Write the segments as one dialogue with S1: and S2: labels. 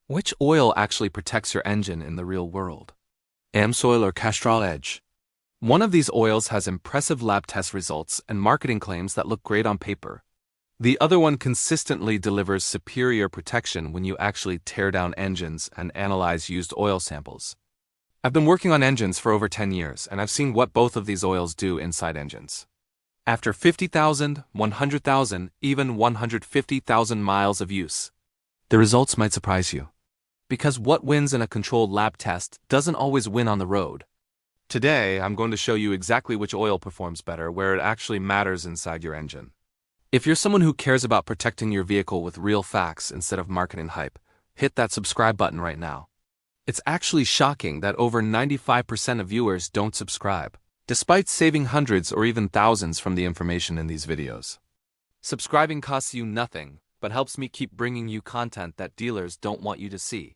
S1: Which oil actually protects your engine in the real world? AMSOIL or Castrol Edge? One of these oils has impressive lab test results and marketing claims that look great on paper. The other one consistently delivers superior protection when you actually tear down engines and analyze used oil samples. I've been working on engines for over 10 years, and I've seen what both of these oils do inside engines. After 50,000, 100,000, even 150,000 miles of use, the results might surprise you. Because what wins in a controlled lab test doesn't always win on the road. Today, I'm going to show you exactly which oil performs better, where it actually matters inside your engine. If you're someone who cares about protecting your vehicle with real facts instead of marketing hype, hit that subscribe button right now. It's actually shocking that over 95% of viewers don't subscribe, despite saving hundreds or even thousands from the information in these videos. Subscribing costs you nothing, but helps me keep bringing you content that dealers don't want you to see.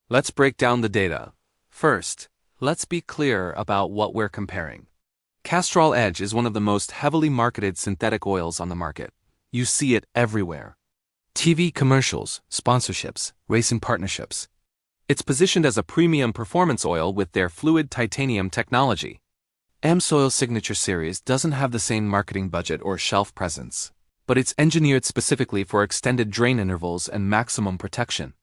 S1: Let's break down the data. First, let's be clear about what we're comparing. Castrol Edge is one of the most heavily marketed synthetic oils on the market. You see it everywhere. TV commercials, sponsorships, racing partnerships. It's positioned as a premium performance oil with their fluid titanium technology. AMSOIL Signature Series doesn't have the same marketing budget or shelf presence, but it's engineered specifically for extended drain intervals and maximum protection.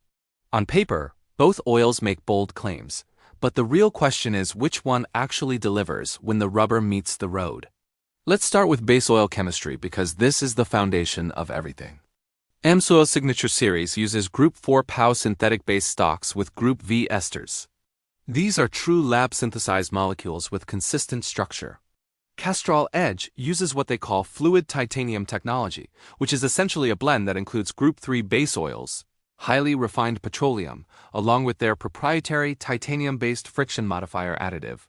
S1: On paper, both oils make bold claims, but the real question is which one actually delivers when the rubber meets the road. Let's start with base oil chemistry because this is the foundation of everything. AMSOIL Signature Series uses Group 4 POW synthetic base stocks with Group V esters. These are true lab-synthesized molecules with consistent structure. Castrol Edge uses what they call fluid titanium technology, which is essentially a blend that includes Group 3 base oils, highly refined petroleum, along with their proprietary titanium-based friction modifier additive.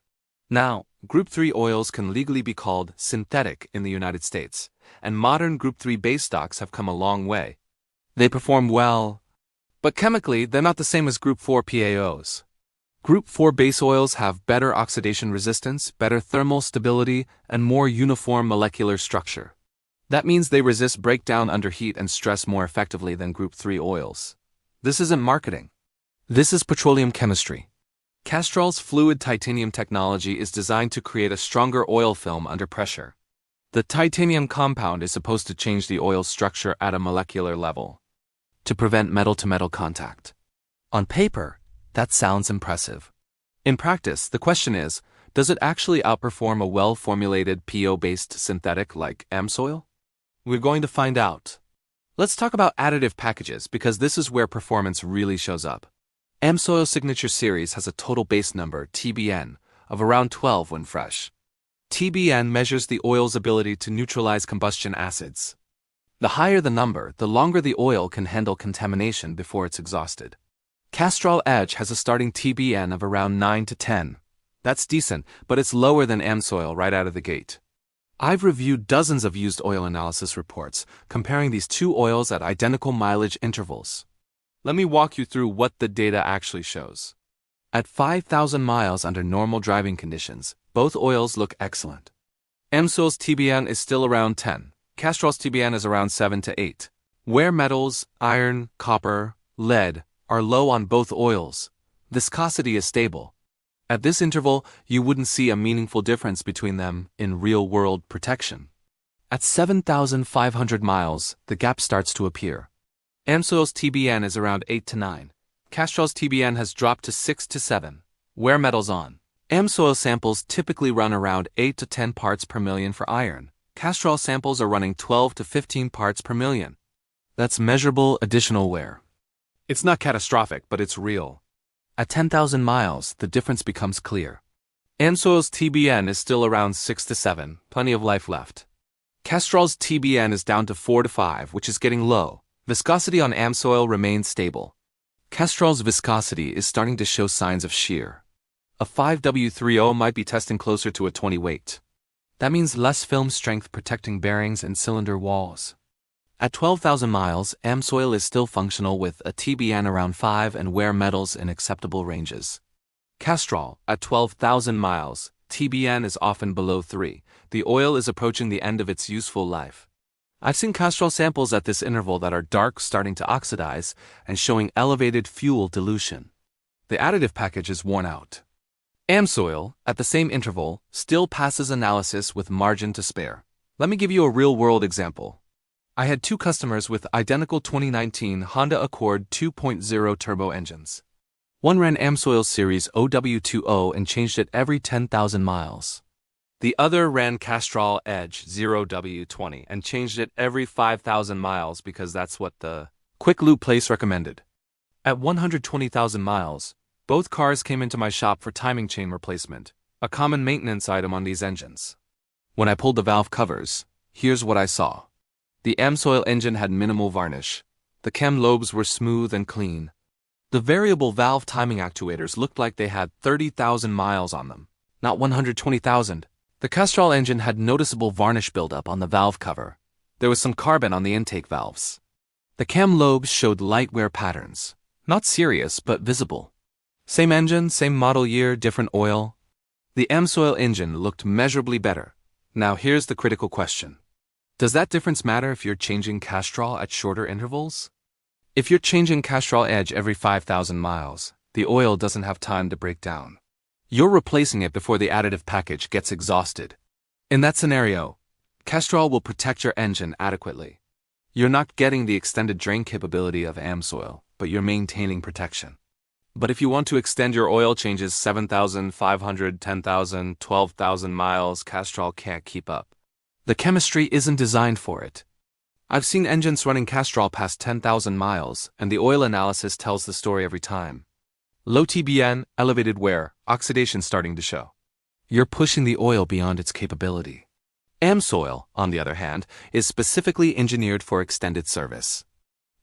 S1: Now, Group 3 oils can legally be called synthetic in the United States, and modern Group 3 base stocks have come a long way. They perform well, but chemically they're not the same as Group 4 PAOs. Group 4 base oils have better oxidation resistance, better thermal stability, and more uniform molecular structure. That means they resist breakdown under heat and stress more effectively than Group 3 oils. This isn't marketing. This is petroleum chemistry. Castrol's fluid titanium technology is designed to create a stronger oil film under pressure. The titanium compound is supposed to change the oil's structure at a molecular level to prevent metal-to-metal contact. On paper, that sounds impressive. In practice, the question is, does it actually outperform a well-formulated PO-based synthetic like AMSOIL? We're going to find out. Let's talk about additive packages because this is where performance really shows up. AMSOIL Signature Series has a total base number, TBN, of around 12 when fresh. TBN measures the oil's ability to neutralize combustion acids. The higher the number, the longer the oil can handle contamination before it's exhausted. Castrol Edge has a starting TBN of around 9 to 10. That's decent, but it's lower than AMSOIL right out of the gate. I've reviewed dozens of used oil analysis reports, comparing these two oils at identical mileage intervals. Let me walk you through what the data actually shows. At 5,000 miles under normal driving conditions, both oils look excellent. AMSOIL's TBN is still around 10. Castrol's TBN is around 7 to 8. Where metals, iron, copper, lead, are low on both oils, viscosity is stable. At this interval, you wouldn't see a meaningful difference between them in real-world protection. At 7,500 miles, the gap starts to appear. AMSOIL's TBN is around 8 to 9. Castrol's TBN has dropped to 6 to 7. Wear metals on. AMSOIL samples typically run around 8 to 10 parts per million for iron. Castrol samples are running 12 to 15 parts per million. That's measurable additional wear. It's not catastrophic, but it's real. At 10,000 miles, the difference becomes clear. AMSOIL's TBN is still around 6 to 7, plenty of life left. Castrol's TBN is down to 4 to 5, which is getting low. Viscosity on AMSOIL remains stable. Castrol's viscosity is starting to show signs of shear. A 5W30 might be testing closer to a 20 weight. That means less film strength protecting bearings and cylinder walls. At 12,000 miles, AMSOIL is still functional with a TBN around 5 and wear metals in acceptable ranges. Castrol, at 12,000 miles, TBN is often below 3. The oil is approaching the end of its useful life. I've seen Castrol samples at this interval that are dark, starting to oxidize, and showing elevated fuel dilution. The additive package is worn out. AMSOIL, at the same interval, still passes analysis with margin to spare. Let me give you a real-world example. I had two customers with identical 2019 Honda Accord 2.0 turbo engines. One ran AMSOIL series OW20 and changed it every 10,000 miles. The other ran Castrol Edge 0W20 and changed it every 5,000 miles because that's what the quick lube place recommended. At 120,000 miles, both cars came into my shop for timing chain replacement, a common maintenance item on these engines. When I pulled the valve covers, here's what I saw. The AMSOIL engine had minimal varnish. The cam lobes were smooth and clean. The variable valve timing actuators looked like they had 30,000 miles on them, not 120,000. The Castrol engine had noticeable varnish buildup on the valve cover. There was some carbon on the intake valves. The cam lobes showed light wear patterns, not serious but visible. Same engine, same model year, different oil. The AMSOIL engine looked measurably better. Now here's the critical question. Does that difference matter if you're changing Castrol at shorter intervals? If you're changing Castrol Edge every 5,000 miles, the oil doesn't have time to break down. You're replacing it before the additive package gets exhausted. In that scenario, Castrol will protect your engine adequately. You're not getting the extended drain capability of AMSOIL, but you're maintaining protection. But if you want to extend your oil changes 7,500, 10,000, 12,000 miles, Castrol can't keep up. The chemistry isn't designed for it. I've seen engines running Castrol past 10,000 miles, and the oil analysis tells the story every time. Low TBN, elevated wear, oxidation starting to show. You're pushing the oil beyond its capability. AMSOIL, on the other hand, is specifically engineered for extended service.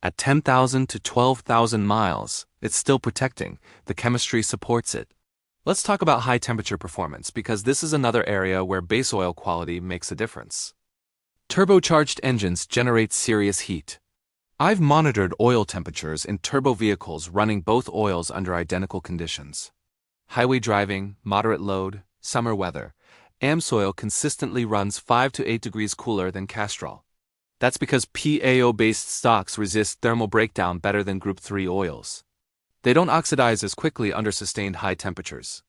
S1: At 10,000 to 12,000 miles, it's still protecting. The chemistry supports it. Let's talk about high temperature performance because this is another area where base oil quality makes a difference. Turbocharged engines generate serious heat. I've monitored oil temperatures in turbo vehicles running both oils under identical conditions. Highway driving, moderate load, summer weather. AMSOIL consistently runs 5 to 8 degrees cooler than Castrol. That's because PAO-based stocks resist thermal breakdown better than Group 3 oils. They don't oxidize as quickly under sustained high temperatures.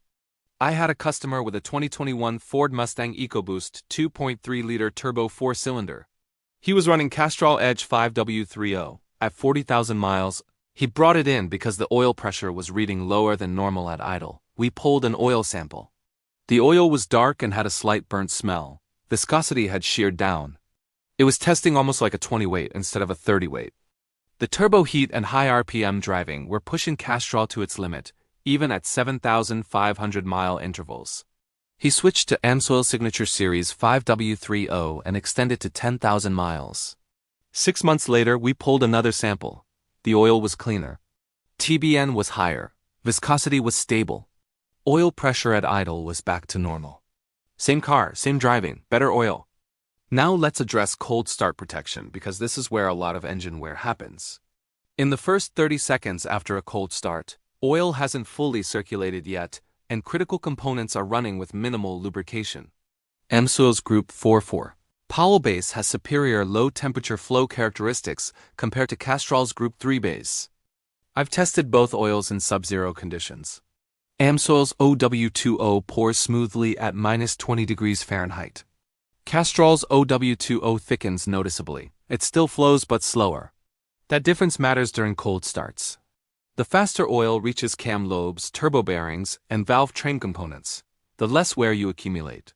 S1: I had a customer with a 2021 Ford Mustang EcoBoost 2.3-liter turbo 4-cylinder. He was running Castrol Edge 5W30. At 40,000 miles, he brought it in because the oil pressure was reading lower than normal at idle. We pulled an oil sample. The oil was dark and had a slight burnt smell. Viscosity had sheared down. It was testing almost like a 20 weight instead of a 30 weight. The turbo heat and high RPM driving were pushing Castrol to its limit, even at 7,500-mile intervals. He switched to AMSOIL Signature Series 5W30 and extended to 10,000 miles. 6 months later, we pulled another sample. The oil was cleaner. TBN was higher. Viscosity was stable. Oil pressure at idle was back to normal. Same car, same driving, better oil. Now let's address cold start protection because this is where a lot of engine wear happens. In the first 30 seconds after a cold start, oil hasn't fully circulated yet, and critical components are running with minimal lubrication. AMSOIL's Group 4.4 Powell base has superior low-temperature flow characteristics compared to Castrol's Group 3 base. I've tested both oils in sub-zero conditions. AMSOIL's OW20 pours smoothly at minus 20 degrees Fahrenheit. Castrol's OW20 thickens noticeably. It still flows but slower. That difference matters during cold starts. The faster oil reaches cam lobes, turbo bearings, and valve train components, the less wear you accumulate.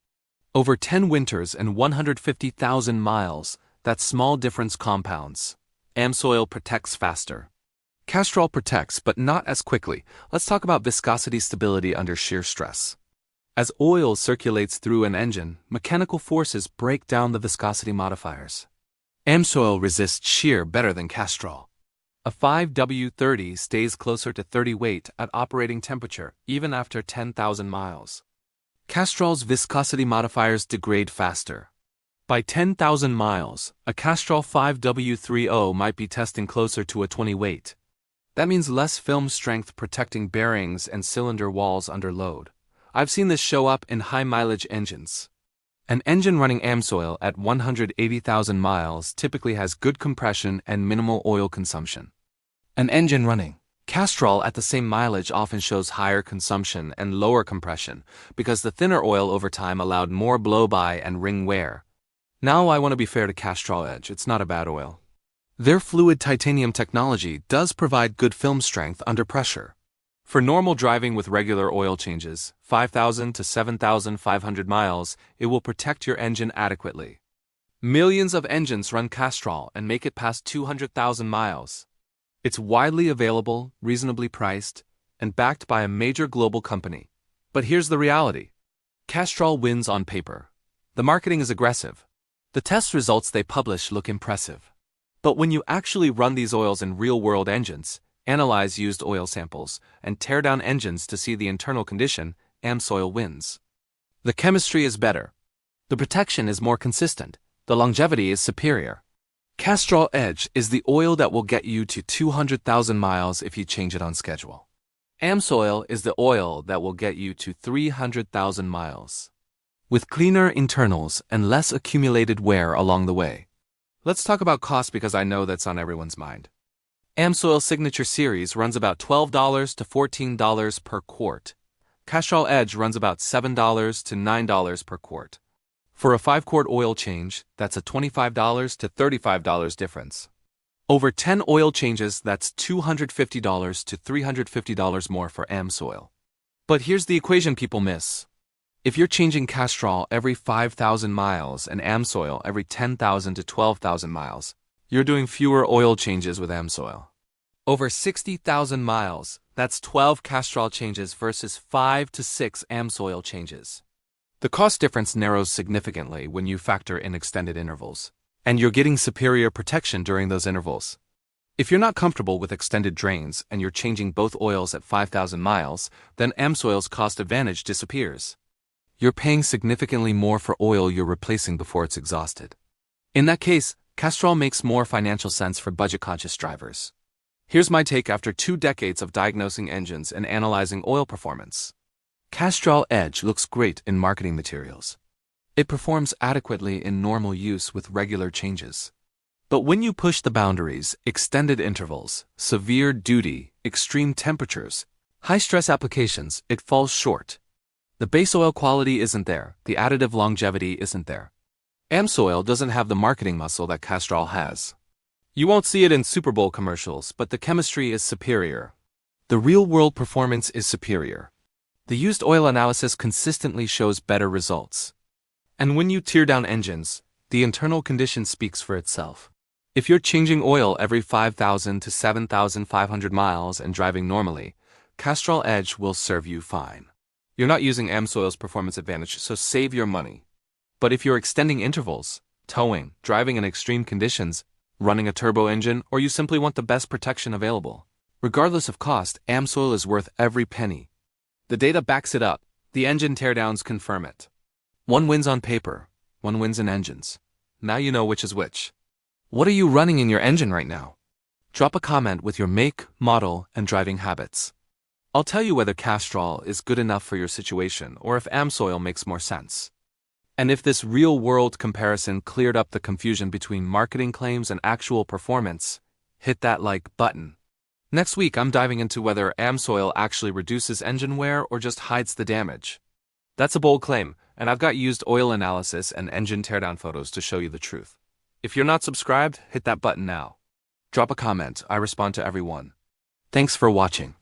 S1: Over 10 winters and 150,000 miles, that small difference compounds. AMSOIL protects faster. Castrol protects, but not as quickly. Let's talk about viscosity stability under shear stress. As oil circulates through an engine, mechanical forces break down the viscosity modifiers. AMSOIL resists shear better than Castrol. A 5W30 stays closer to 30 weight at operating temperature, even after 10,000 miles. Castrol's viscosity modifiers degrade faster. By 10,000 miles, a Castrol 5W30 might be testing closer to a 20 weight. That means less film strength protecting bearings and cylinder walls under load. I've seen this show up in high-mileage engines. An engine running AMSOIL at 180,000 miles typically has good compression and minimal oil consumption. An engine running Castrol at the same mileage often shows higher consumption and lower compression because the thinner oil over time allowed more blow-by and ring wear. Now I want to be fair to Castrol Edge, it's not a bad oil. Their fluid titanium technology does provide good film strength under pressure. For normal driving with regular oil changes, 5,000 to 7,500 miles, it will protect your engine adequately. Millions of engines run Castrol and make it past 200,000 miles. It's widely available, reasonably priced, and backed by a major global company. But here's the reality. Castrol wins on paper. The marketing is aggressive. The test results they publish look impressive. But when you actually run these oils in real-world engines, analyze used oil samples, and tear down engines to see the internal condition, AMSOIL wins. The chemistry is better. The protection is more consistent. The longevity is superior. Castrol Edge is the oil that will get you to 200,000 miles if you change it on schedule. AMSOIL is the oil that will get you to 300,000 miles, with cleaner internals and less accumulated wear along the way. Let's talk about cost because I know that's on everyone's mind. AMSOIL Signature Series runs about $12 to $14 per quart. Castrol Edge runs about $7 to $9 per quart. For a 5-quart oil change, that's a $25 to $35 difference. Over 10 oil changes, that's $250 to $350 more for AMSOIL. But here's the equation people miss. If you're changing Castrol every 5,000 miles and AMSOIL every 10,000 to 12,000 miles, you're doing fewer oil changes with AMSOIL. Over 60,000 miles, that's 12 Castrol changes versus 5 to 6 AMSOIL changes. The cost difference narrows significantly when you factor in extended intervals, and you're getting superior protection during those intervals. If you're not comfortable with extended drains and you're changing both oils at 5,000 miles, then AMSOIL's cost advantage disappears. You're paying significantly more for oil you're replacing before it's exhausted. In that case, Castrol makes more financial sense for budget-conscious drivers. Here's my take after 2 decades of diagnosing engines and analyzing oil performance. Castrol Edge looks great in marketing materials. It performs adequately in normal use with regular changes. But when you push the boundaries, extended intervals, severe duty, extreme temperatures, high-stress applications, it falls short. The base oil quality isn't there, the additive longevity isn't there. AMSOIL doesn't have the marketing muscle that Castrol has. You won't see it in Super Bowl commercials, but the chemistry is superior. The real-world performance is superior. The used oil analysis consistently shows better results. And when you tear down engines, the internal condition speaks for itself. If you're changing oil every 5,000 to 7,500 miles and driving normally, Castrol Edge will serve you fine. You're not using AMSOIL's performance advantage, so save your money. But if you're extending intervals, towing, driving in extreme conditions, running a turbo engine, or you simply want the best protection available, regardless of cost, AMSOIL is worth every penny. The data backs it up. The engine teardowns confirm it. One wins on paper, one wins in engines. Now you know which is which. What are you running in your engine right now? Drop a comment with your make, model, and driving habits. I'll tell you whether Castrol is good enough for your situation or if AMSOIL makes more sense. And if this real-world comparison cleared up the confusion between marketing claims and actual performance, hit that like button. Next week, I'm diving into whether AMSOIL actually reduces engine wear or just hides the damage. That's a bold claim, and I've got used oil analysis and engine teardown photos to show you the truth. If you're not subscribed, hit that button now. Drop a comment, I respond to everyone. Thanks for watching.